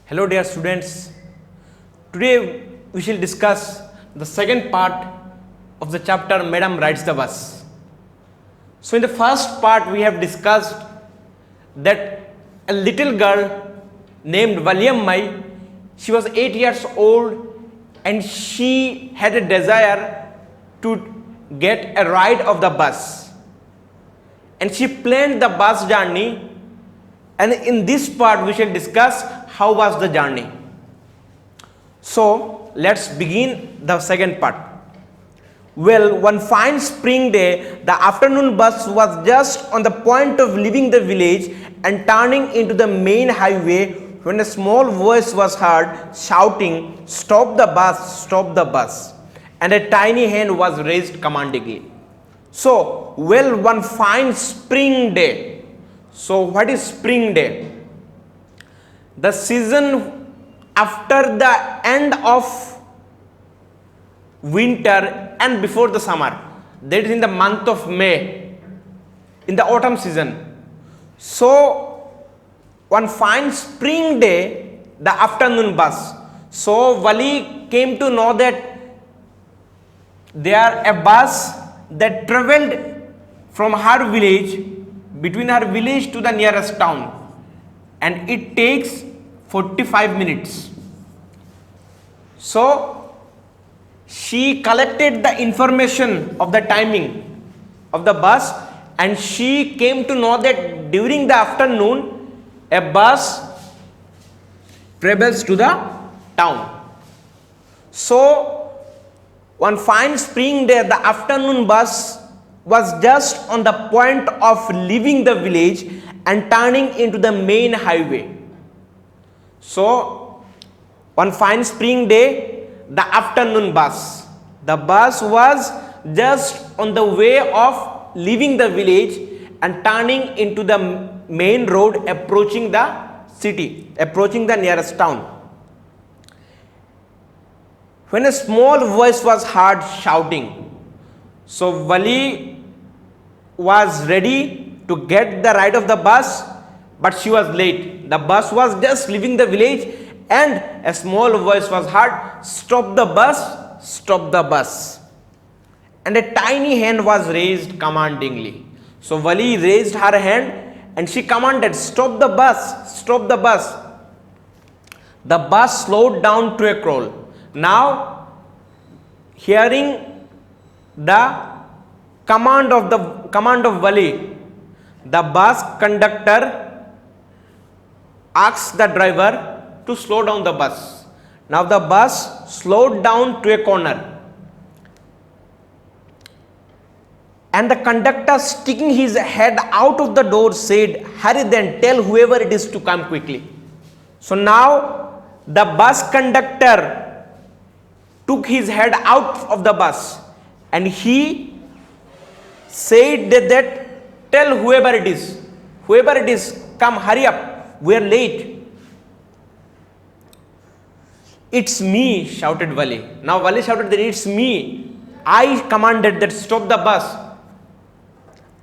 Hello dear students, today we shall discuss the second part of the chapter Madam Rides the Bus. So in the first part we have discussed that a little girl named Valiammai, she was 8 years old and she had a desire to get a ride of the bus. And she planned the bus journey, and in this part we shall discuss how was the journey. So let's begin the second part. Well, one fine spring day, the afternoon bus was just on the point of leaving the village and turning into the main highway when a small voice was heard shouting, "Stop the bus, stop the bus," and a tiny hand was raised commandingly. So, well, one fine spring day. So, what is spring day? The season after the end of winter and before the summer, that is in the month of May, in the autumn season. So one fine spring day, the afternoon bus. So Vali came to know that there a bus that traveled from her village, between her village to the nearest town, and it takes 45 minutes. So she collected the information of the timing of the bus, and she came to know that during the afternoon a bus travels to the town. So one fine spring day, the afternoon bus was just on the point of leaving the village and turning into the main highway. So one fine spring day, the afternoon bus, the bus was just on the way of leaving the village and turning into the main road, approaching the city, approaching the nearest town, when a small voice was heard shouting. So Vali was ready to get the ride of the bus, but she was late. The bus was just leaving the village and a small voice was heard, "Stop the bus, stop the bus." And a tiny hand was raised commandingly. So Vali raised her hand and she commanded, "Stop the bus, stop the bus." The bus slowed down to a crawl. Now, hearing the command of Vali, the bus conductor asked the driver to slow down the bus. Now the bus slowed down to a corner, and the conductor, sticking his head out of the door, said, "Hurry then, tell whoever it is to come quickly." So now the bus conductor took his head out of the bus and he said that tell whoever it is, come, hurry up, we are late. "It's me," shouted Vali. Now Vali shouted that it's me. I commanded that stop the bus.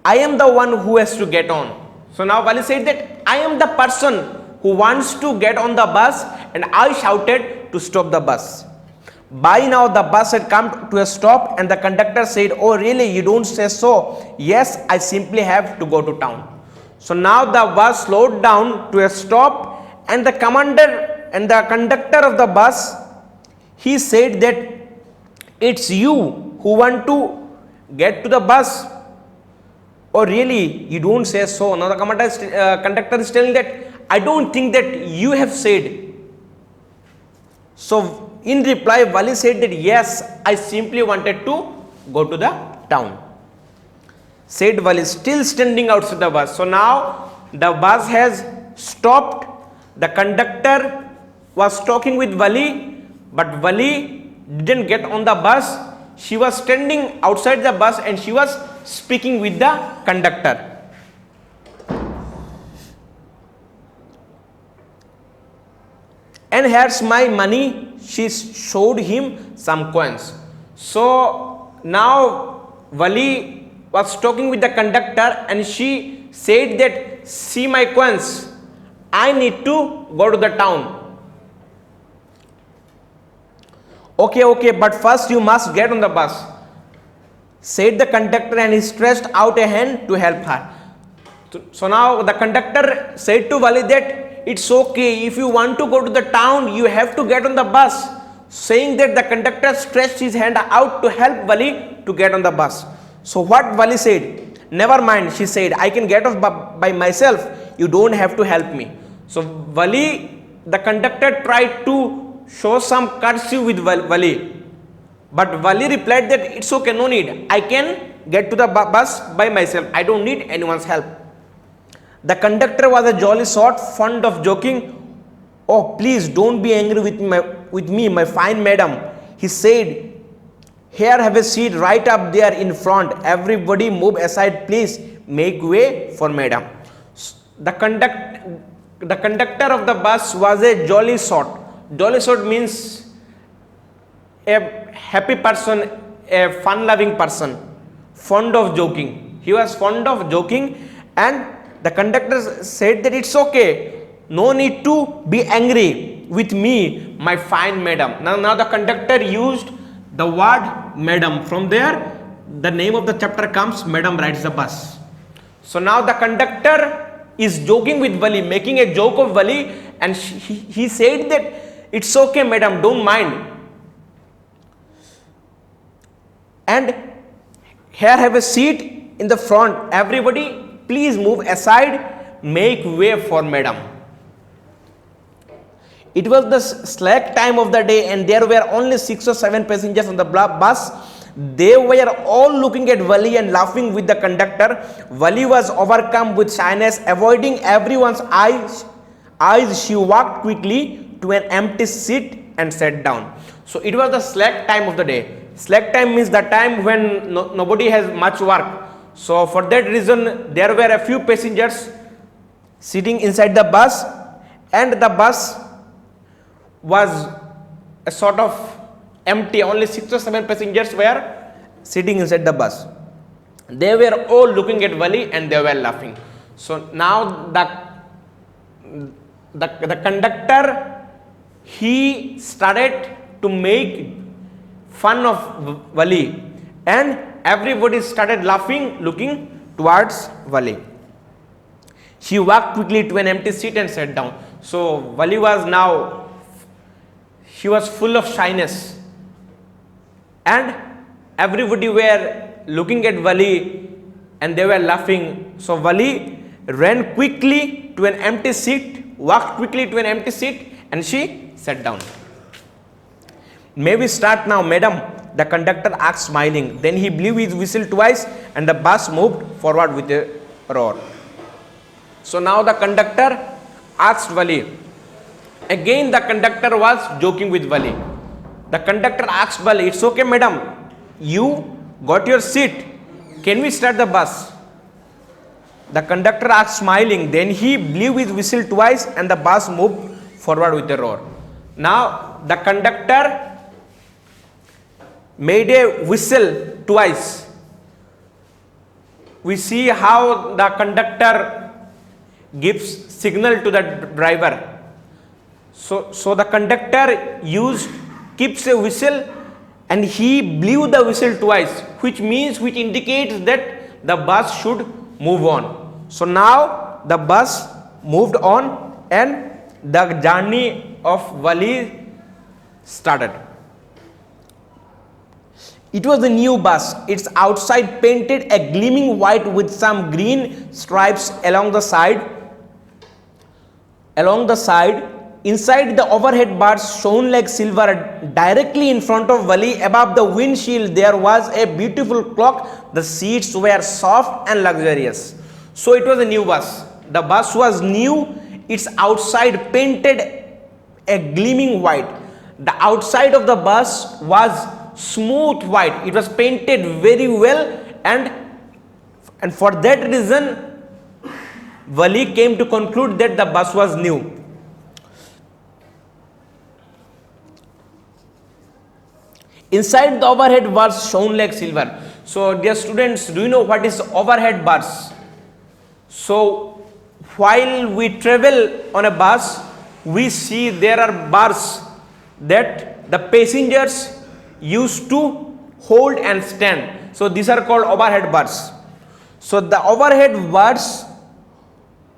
I am the one who has to get on. So now Vali said that I am the person who wants to get on the bus and I shouted to stop the bus. By now the bus had come to a stop and the conductor said, "Oh really, you don't say so?" "Yes, I simply have to go to town." So now the bus slowed down to a stop and the conductor of the bus, he said that it's you who want to get to the bus. "Oh really, you don't say so?" Now the conductor is telling that I don't think that you have said. So in reply, Vali said that yes, I simply wanted to go to the town. Said Vali, still standing outside the bus. So now the bus has stopped. The conductor was talking with Vali, but Vali didn't get on the bus. She was standing outside the bus and she was speaking with the conductor. "And here's my money." She showed him some coins. So now Vali was talking with the conductor and she said that, "See my coins, I need to go to the town." Okay, but first you must get on the bus, said the conductor, and he stretched out a hand to help her. So now the conductor said to Wali that it's okay, if you want to go to the town, you have to get on the bus. Saying that, the conductor stretched his hand out to help Wali to get on the bus. So what Wali said? Never mind, she said, I can get off by myself. You don't have to help me. So Wali, the conductor, tried to show some courtesy with Wali. But Wali replied that it's okay, no need. I can get to the bus by myself. I don't need anyone's help. The conductor was a jolly sort, fond of joking. Oh, please don't be angry with me, my fine madam, he said. Here, have a seat right up there in front. Everybody move aside, please. Make way for madam. The conductor of the bus was a jolly sort. Jolly sort means a happy person, a fun-loving person, fond of joking. He was fond of joking, and the conductor said that it's okay. No need to be angry with me, my fine madam. Now the conductor used the word madam. From there, the name of the chapter comes, Madam Rides the Bus. So now the conductor is joking with Wali, making a joke of Wali, and he said that it's okay, madam, don't mind. And here, have a seat in the front. Everybody, please move aside, make way for madam. It was the slack time of the day, and there were only 6 or 7 passengers on the bus. They were all looking at Wali and laughing with the conductor. Wali was overcome with shyness. Avoiding everyone's eyes, she walked quickly to an empty seat and sat down. So it was the slack time of the day. Slack time means the time when nobody has much work. So for that reason, there were a few passengers sitting inside the bus, and the bus was a sort of empty. Only 6 or 7 passengers were sitting inside the bus. They were all looking at Wali and they were laughing. So now the conductor, he started to make fun of Wali, and everybody started laughing, looking towards Wali. She walked quickly to an empty seat and sat down. So Wali was now, she was full of shyness, and everybody were looking at Wali and they were laughing. So Wali ran quickly to an empty seat, walked quickly to an empty seat, and she sat down. May we start now, madam? The conductor asked, smiling. Then he blew his whistle twice, and the bus moved forward with a roar. So now the conductor asked Wali. Again, the conductor was joking with Wali. The conductor asked Wali, it's okay, madam, you got your seat. Can we start the bus? The conductor asked, smiling. Then he blew his whistle twice, and the bus moved forward with a roar. Now the conductor made a whistle twice. We see how the conductor gives signal to the driver. So the conductor keeps a whistle, and he blew the whistle twice, which indicates that the bus should move on. So now the bus moved on, and the journey of Wali started. It was a new bus. Its outside painted a gleaming white with some green stripes along the side. Inside, the overhead bars shone like silver. Directly in front of Wali, above the windshield, there was a beautiful clock. The seats were soft and luxurious. So it was a new bus. The bus was new. Its outside painted a gleaming white. The outside of the bus was smooth white. It was painted very well, and for that reason, Wali came to conclude that the bus was new. Inside, the overhead bars shone like silver. So dear students, do you know what is overhead bars? So while we travel on a bus, we see there are bars that the passengers used to hold and stand. So these are called overhead berths. So the overhead berths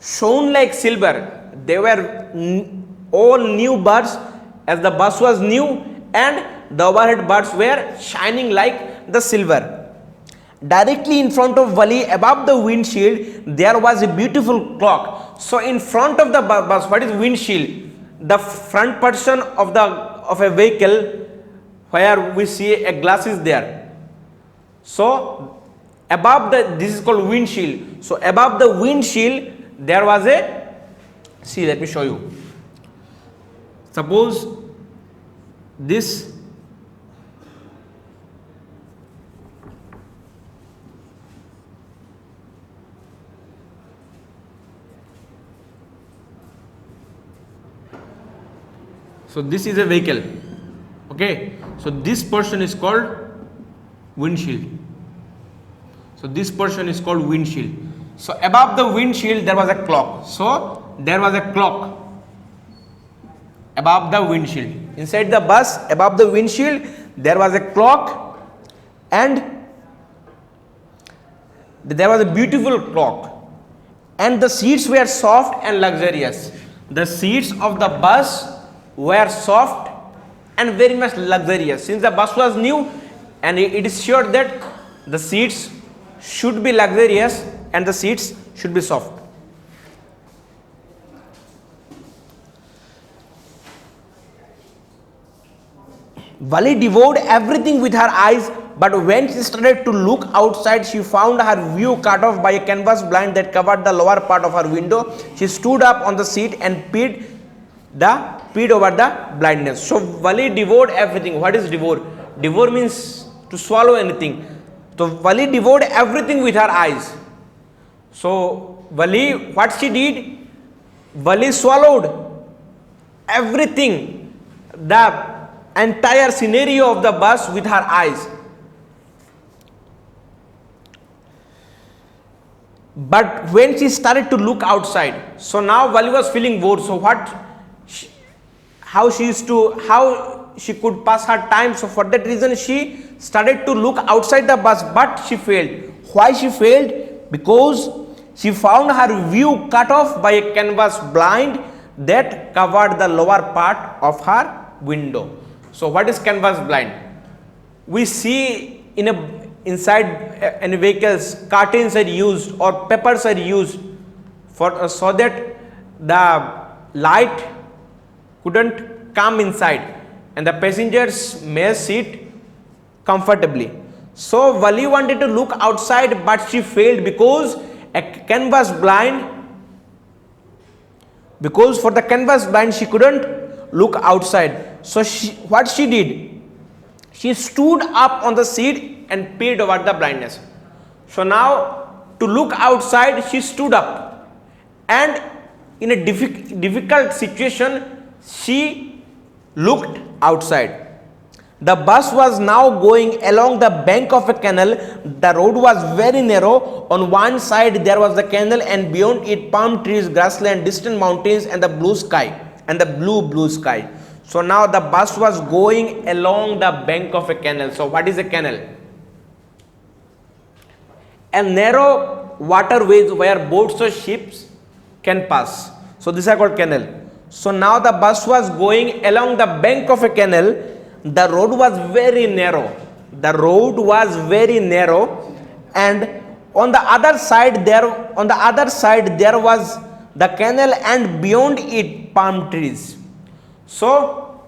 shone like silver. They were all new berths, as the bus was new, and the overhead berths were shining like the silver. Directly in front of Wali, above the windshield, there was a beautiful clock. So in front of the bus, what is windshield? The front portion of a vehicle where we see a glass is there. So above this is called windshield. So above the windshield there was a, see, let me show you. Suppose this so this is a vehicle, okay. So this portion is called windshield. So this portion is called windshield. So above the windshield there was a clock. So there was a clock above the windshield. Inside the bus, above the windshield, there was a clock, and there was a beautiful clock, and the seats were soft and luxurious. The seats of the bus were soft and very much luxurious. Since the bus was new, and it is sure that the seats should be luxurious and the seats should be soft. Wali devoured everything with her eyes, but when she started to look outside, she found her view cut off by a canvas blind that covered the lower part of her window. She stood up on the seat and peered over the blindness. So Wali devoured everything. What is devour? Devour means to swallow anything. So Wali devoured everything with her eyes. So Wali, what she did? Wali swallowed everything, the entire scenario of the bus with her eyes. But when she started to look outside, so now Wali was feeling bored. So how she could pass her time? So for that reason she started to look outside the bus, but she failed. Why she failed? Because she found her view cut off by a canvas blind that covered the lower part of her window. So what is canvas blind? We see inside any vehicles, curtains are used or papers are used for so that the light couldn't come inside and the passengers may sit comfortably. So Wali wanted to look outside, but she failed because a canvas blind. Because for the canvas blind she couldn't look outside. So what she did? She stood up on the seat and peered over the blindness. So now to look outside she stood up, and in a difficult situation she looked outside. The bus was now going along the bank of a canal. The road was very narrow. On one side there was the canal, and beyond it palm trees, grassland, distant mountains, and the blue sky, and the blue sky. So now the bus was going along the bank of a canal. So what is a canal? A narrow waterways where boats or ships can pass. So these are called canal. So now the bus was going along the bank of a canal. The road was very narrow. And on the other side there was the canal, and beyond it palm trees. So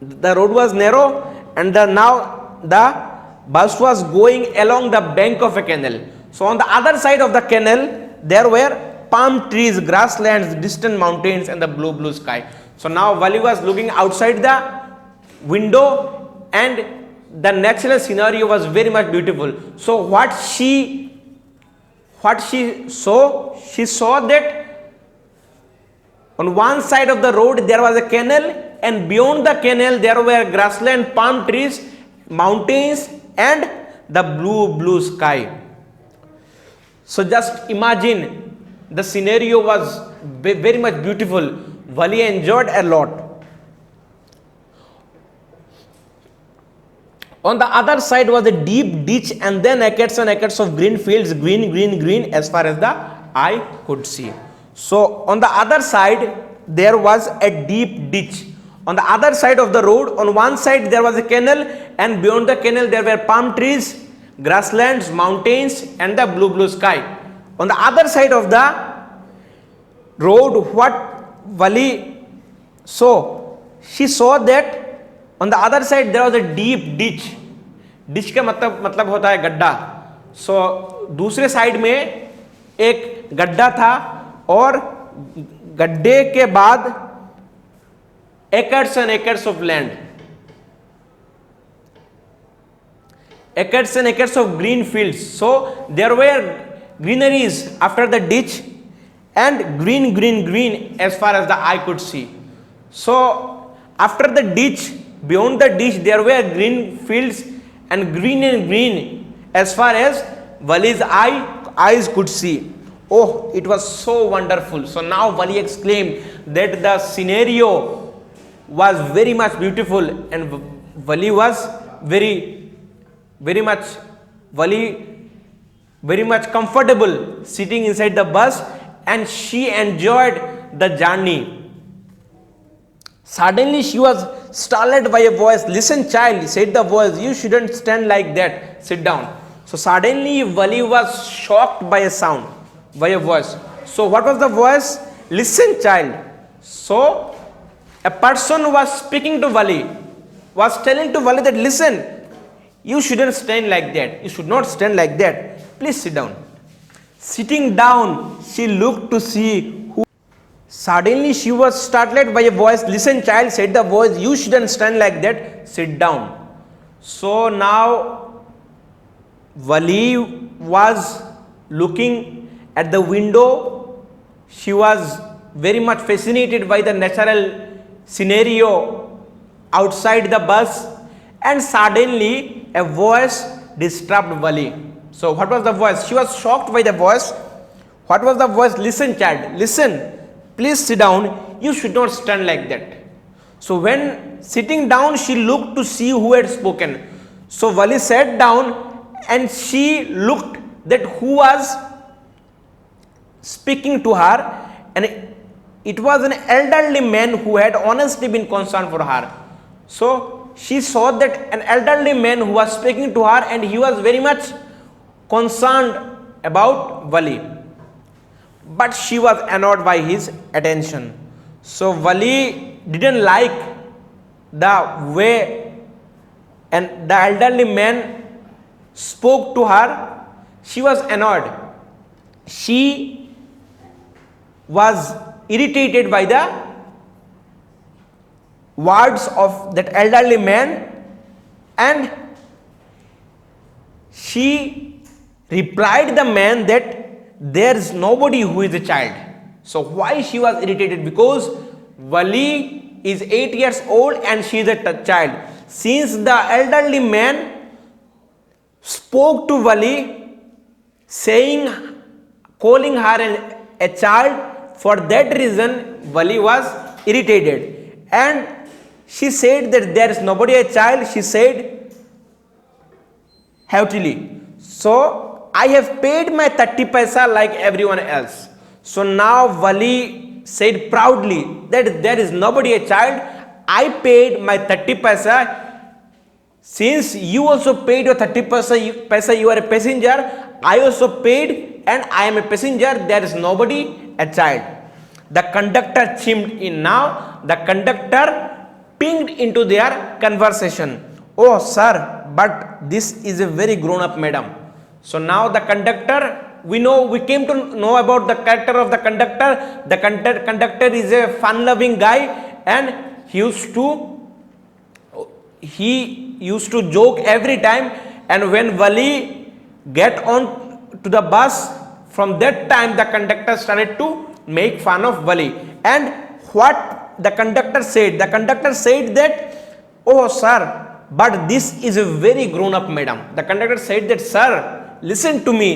the road was narrow, and now the bus was going along the bank of a canal. So on the other side of the canal there were palm trees, grasslands, distant mountains, and the blue sky. So now Wali was looking outside the window, and the natural scenario was very much beautiful. So what she saw? She saw that on one side of the road there was a canal, and beyond the canal there were grassland, palm trees, mountains, and the blue sky. So just imagine, the scenario was very much beautiful. Wali enjoyed a lot. On the other side was a deep ditch, and then acres and acres of green fields, green, green, green, as far as the eye could see. So on the other side there was a deep ditch. On the other side of the road, on one side there was a canal, and beyond the canal there were palm trees, grasslands, mountains, and the blue sky. On the other side of the road, what Vali saw, she saw that on the other side there was a deep ditch. Ditch का मतलब होता है गड्ढा. सो दूसरे side में एक गड्ढा था, और गड्ढे के बाद acres and acres of land, acres and acres of green fields. So there were greeneries after the ditch, and green, green, green as far as the eye could see. So after the ditch, beyond the ditch, there were green fields and green as far as Vali's eyes could see. Oh, it was so wonderful. So now Vali exclaimed that the scenario was very much beautiful, and Vali was very much comfortable sitting inside the bus, and she enjoyed the journey. Suddenly she was startled by a voice. "Listen, child," said the voice, "you shouldn't stand like that. Sit down." So suddenly Vali was shocked by a sound, by a voice. So what was the voice? "Listen, child." So a person was speaking to Vali, was telling to Vali that, "Listen, you shouldn't stand like that. You should not stand like that. Please sit down." Sitting down, she looked to see who. Suddenly she was startled by a voice. "Listen, child," said the voice, "you shouldn't stand like that. Sit down." So now Vali was looking at the window. She was very much fascinated by the natural scenario outside the bus, and suddenly a voice disturbed Vali. So what was the voice? She was shocked by the voice. What was the voice? "Listen, child, listen, please sit down. You should not stand like that." So when sitting down, she looked to see who had spoken. So Vali sat down, and she looked that who was speaking to her, and it was an elderly man who had honestly been concerned for her. So she saw that an elderly man who was speaking to her, and he was very much concerned about Vali, but she was annoyed by his attention. So Vali didn't like the way and the elderly man spoke to her. She was annoyed. She was irritated by the words of that elderly man, and she replied the man that there is nobody who is a child. So why she was irritated? Because Vali is 8 years old and she is a child. Since the elderly man spoke to Vali, calling her a child, for that reason Vali was irritated, and she said that there is nobody a child. She said haughtily, "So I have paid my 30 paisa like everyone else." So now Vali said proudly that there is nobody a child. I paid my 30 paisa. Since you also paid your 30 paisa, you are a passenger. I also paid, and I am a passenger. There is nobody a child. The conductor chimed in. Now the conductor pinged into their conversation. "Oh sir, but this is a very grown up madam." So now the conductor, we came to know about the character of the conductor. The conductor is a fun loving guy, and he used to joke every time. And when Vali get on to the bus, from that time the conductor started to make fun of Vali. And what the conductor said? The conductor said that, "Oh sir, but this is a very grown up madam." The conductor said that, "Sir, listen to me.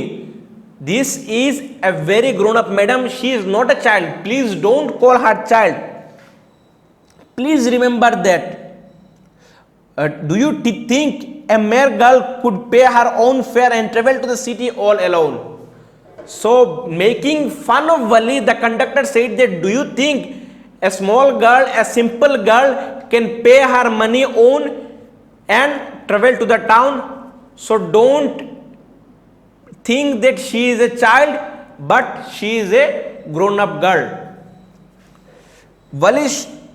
This is a very grown up madam. She is not a child. Please don't call her child. Please remember that. Do you think a mere girl could pay her own fare and travel to the city all alone. So, making fun of Wali, the conductor said that, do you think a small girl, a simple girl can pay her money own and travel to the town? So, don't think that she is a child, but she is a grown-up girl. Wali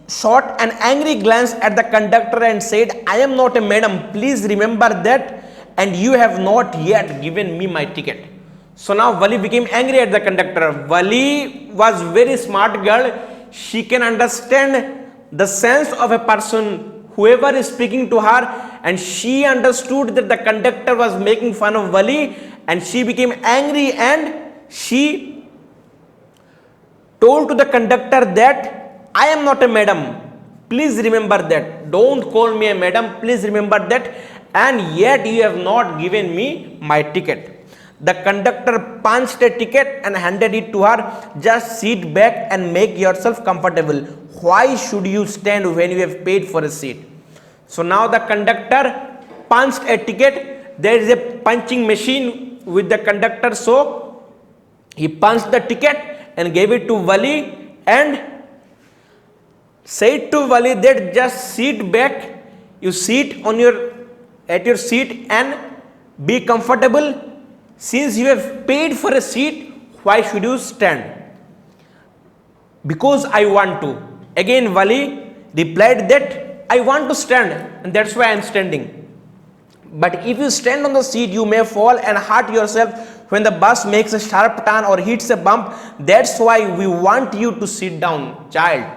shot an angry glance at the conductor and said, I am not a madam, please remember that, and you have not yet given me my ticket. So now Wali became angry at the conductor. Wali was very smart girl. She can understand the sense of a person, whoever is speaking to her, and she understood that the conductor was making fun of Wali, and she became angry and she told to the conductor that I am not a madam. Please remember that. Don't call me a madam. Please remember that. And yet you have not given me my ticket. The conductor punched a ticket and handed it to her. Just sit back and make yourself comfortable. Why should you stand when you have paid for a seat? So now the conductor punched a ticket. There is a punching machine with the conductor. So he punched the ticket and gave it to Wali and said to Wali that just sit back. You sit at your seat and be comfortable. Since you have paid for a seat, why should you stand? Because I want to. Again Wali replied that I want to stand and that's why I am standing. But if you stand on the seat, you may fall and hurt yourself when the bus makes a sharp turn or hits a bump. That's why we want you to sit down, child.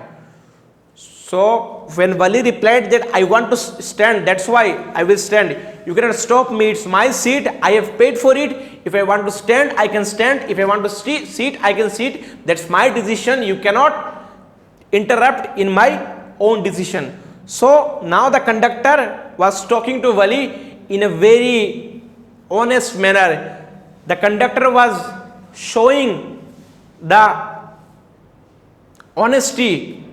So when Wali replied that I want to stand, that's why I will stand. You cannot stop me. It's my seat. I have paid for it. If I want to stand, I can stand. If I want to sit, I can sit. That's my decision. You cannot interrupt in my own decision. So now the conductor was talking to Wali in a very honest manner. The conductor was showing the honesty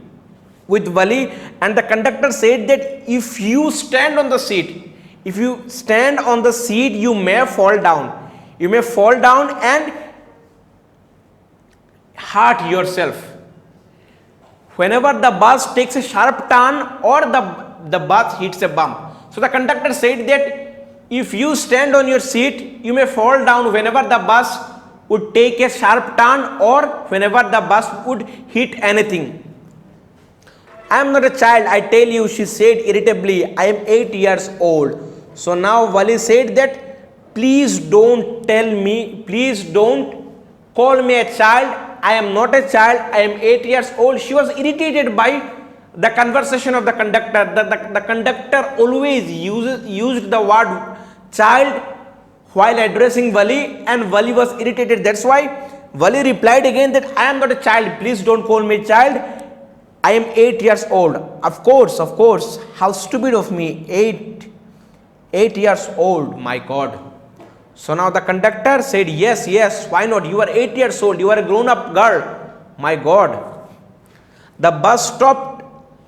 with Wali, and the conductor said that if you stand on the seat, you may fall down. You may fall down and hurt yourself. Whenever the bus takes a sharp turn or the bus hits a bump. So the conductor said that if you stand on your seat, you may fall down whenever the bus would take a sharp turn or whenever the bus would hit anything. I am not a child, I tell you, she said irritably. I am 8 years old. So now Wali said that please don't call me a child. I am not a child, I am 8 years old. She was irritated by the conversation of the conductor. The conductor always used the word child while addressing Wali, and Wali was irritated. That's why Wali replied again that I am not a child, please don't call me a child. I am 8 years old. Of course, how stupid of me. 8 years old, my God. So now the conductor said, yes, why not? You are 8 years old, you are a grown-up girl. My God. The bus stopped,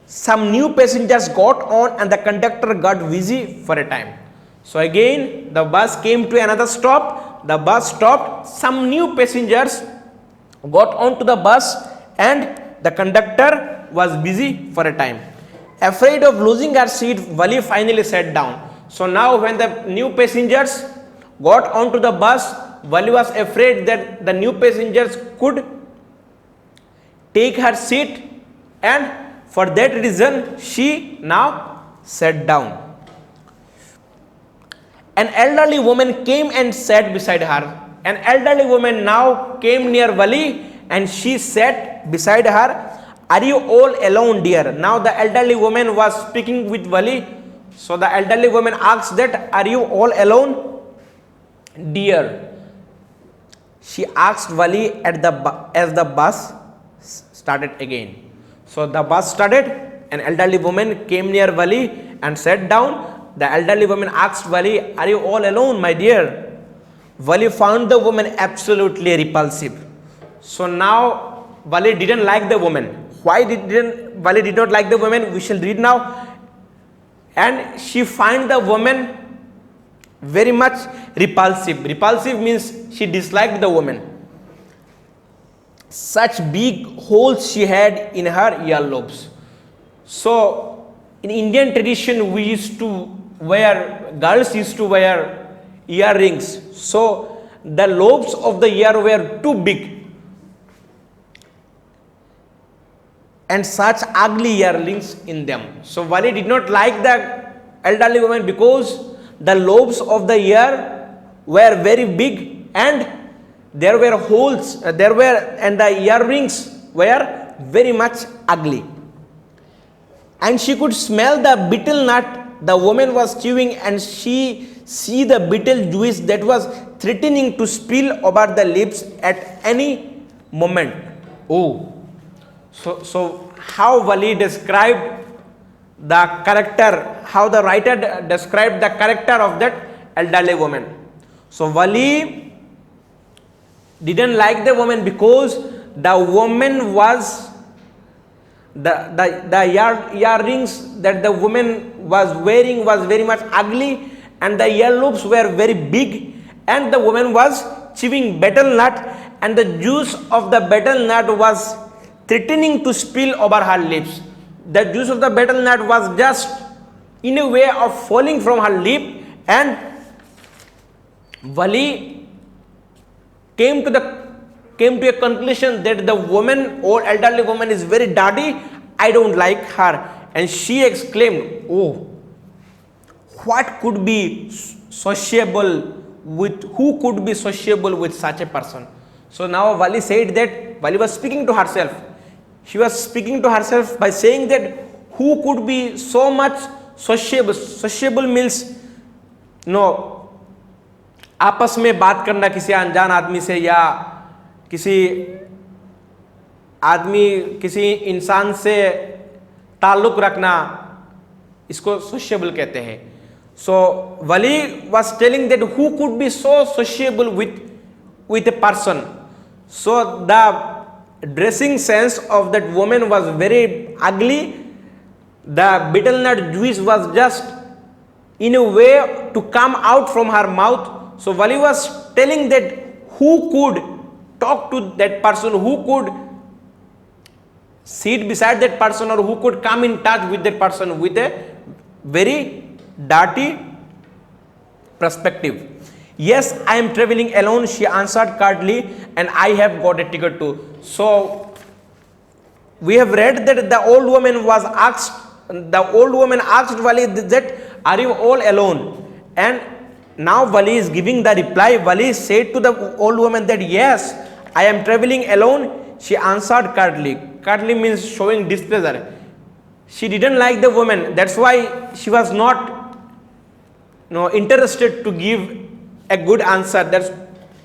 some new passengers got on and the conductor got busy for a time. So again, the bus came to another stop, the bus stopped, some new passengers got onto the bus and the conductor was busy for a time. Afraid of losing her seat, Wali finally sat down. So now when the new passengers got onto the bus, Wali was afraid that the new passengers could take her seat, and for that reason she now sat down. An elderly woman came and sat beside her. An elderly woman now came near Wali and she sat beside her. Are you all alone, dear? Now the elderly woman was speaking with Wali. So the elderly woman asked that, are you all alone, dear? She asked Wali as the bus started again. So the bus started, an elderly woman came near Wali and sat down. The elderly woman asked Wali, are you all alone, my dear? Wali found the woman absolutely repulsive. So now Wali didn't like the woman. Why Wali did not like the woman? We shall read now. And she found the woman very much repulsive. Repulsive means she disliked the woman. Such big holes she had in her earlobes. So, in Indian tradition, girls used to wear earrings. So, the lobes of the ear were too big. And such ugly earrings in them. So, Wali did not like the elderly woman because the lobes of the ear were very big and there were holes, and the earrings were very much ugly. And she could smell the betel nut the woman was chewing, and she see the betel juice that was threatening to spill over the lips at any moment. Oh, so how Wali described the character, how the writer described the character of that elderly woman. So Wali didn't like the woman because the woman was the earrings that the woman was wearing was very much ugly, and the earlobes were very big, and the woman was chewing betel nut, and the juice of the betel nut was threatening to spill over her lips. The juice of the betel nut was just in a way of falling from her lip, and Wali came to a conclusion that the woman, or elderly woman, is very dirty. I don't like her. And she exclaimed, oh, what could be sociable with, who could be sociable with such a person? So now Wali said that, Wali was speaking to herself. She was speaking to herself by saying that who could be so much sociable. Sociable means आपस में बात करना किसी अनजान आदमी से, या किसी इंसान से ताल्लुक रखना, इसको सोशिएबल कहते हैं. So Wali was telling that who could be so sociable with a person. So the dressing sense of that woman was very ugly. The betel nut juice was just in a way to come out from her mouth. So Wali was telling that who could talk to that person, who could sit beside that person, or who could come in touch with that person with a very dirty perspective. Yes, I am traveling alone, she answered curtly, and I have got a ticket too. So we have read that the old woman asked Wali that, are you all alone? And now Wali is giving the reply. Wali said to the old woman that, yes, I am traveling alone. She answered curtly. Curtly means showing displeasure. She didn't like the woman. That's why she was not interested to give a good answer.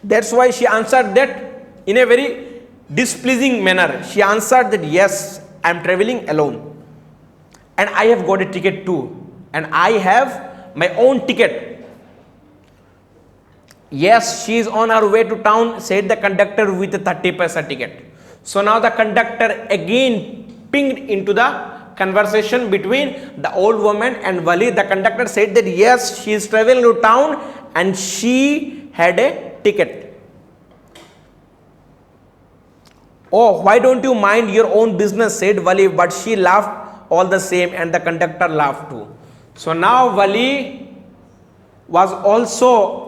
That's why she answered that in a very displeasing manner. She answered that, yes, I am traveling alone. And I have got a ticket too. And I have my own ticket. Yes, she is on her way to town, said the conductor with a 30 paisa ticket. So now the conductor again pinged into the conversation between the old woman and Wali. The conductor said that yes, she is traveling to town and she had a ticket. Oh, why don't you mind your own business, said Wali, but she laughed all the same, and the conductor laughed too. So now Wali was also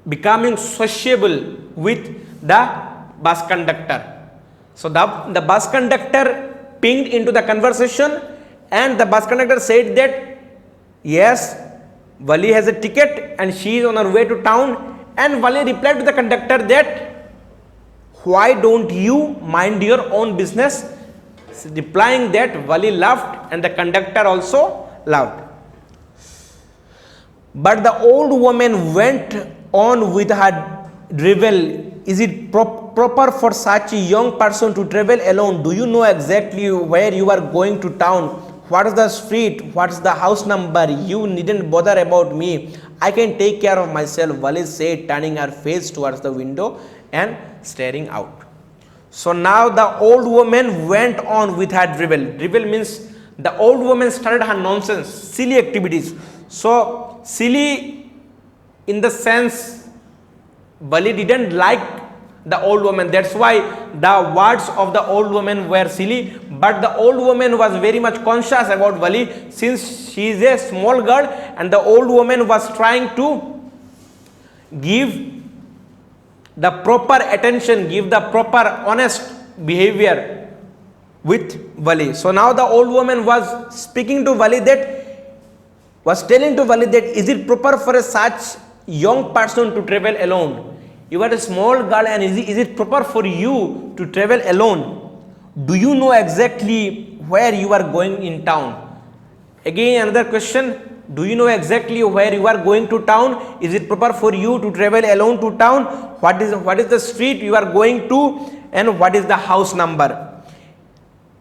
becoming sociable with the bus conductor. So the bus conductor pinged into the conversation, and the bus conductor said that yes, Wali has a ticket and she is on her way to town. And Wali replied to the conductor that, why don't you mind your own business? Replying that, Wali laughed and the conductor also laughed. But the old woman went on with her drivel. Is it proper for such a young person to travel alone? Do you know exactly where you are going to town? What is the street? What is the house number? You needn't bother about me. I can take care of myself, Wali said, turning her face towards the window and staring out. So now the old woman went on with her drivel. Drivel means the old woman started her nonsense, silly activities. So silly in the sense Bali didn't like the old woman. That's why the words of the old woman were silly. But the old woman was very much conscious about Bali, since she is a small girl, and the old woman was trying to give the proper attention, give the proper honest behavior with Bali. So now the old woman was speaking to Bali, that was telling to Bali that is it proper for a such young person to travel alone? You are a small girl, and is it proper for you to travel alone? Do you know exactly where you are going in town? Again another question. Do you know exactly where you are going to town? Is it proper for you to travel alone to town? What is the street you are going to, and what is the house number?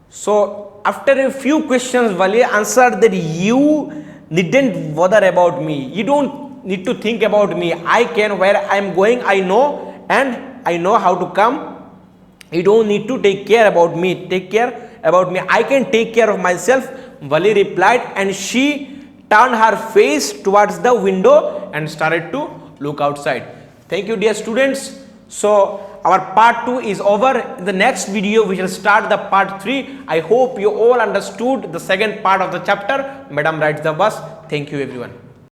So after a few questions, Bali answered that you needn't bother about me. You don't need to think about me. I can where I am going, I know, and I know how to come. You don't need to take care about me. Take care about me. I can take care of myself. Bali replied, and she turned her face towards the window and started to look outside. Thank you, dear students. So our part 2 is over. In the next video we shall start the part 3. I hope you all understood the second part of the chapter, Madam Rides the Bus. Thank you everyone.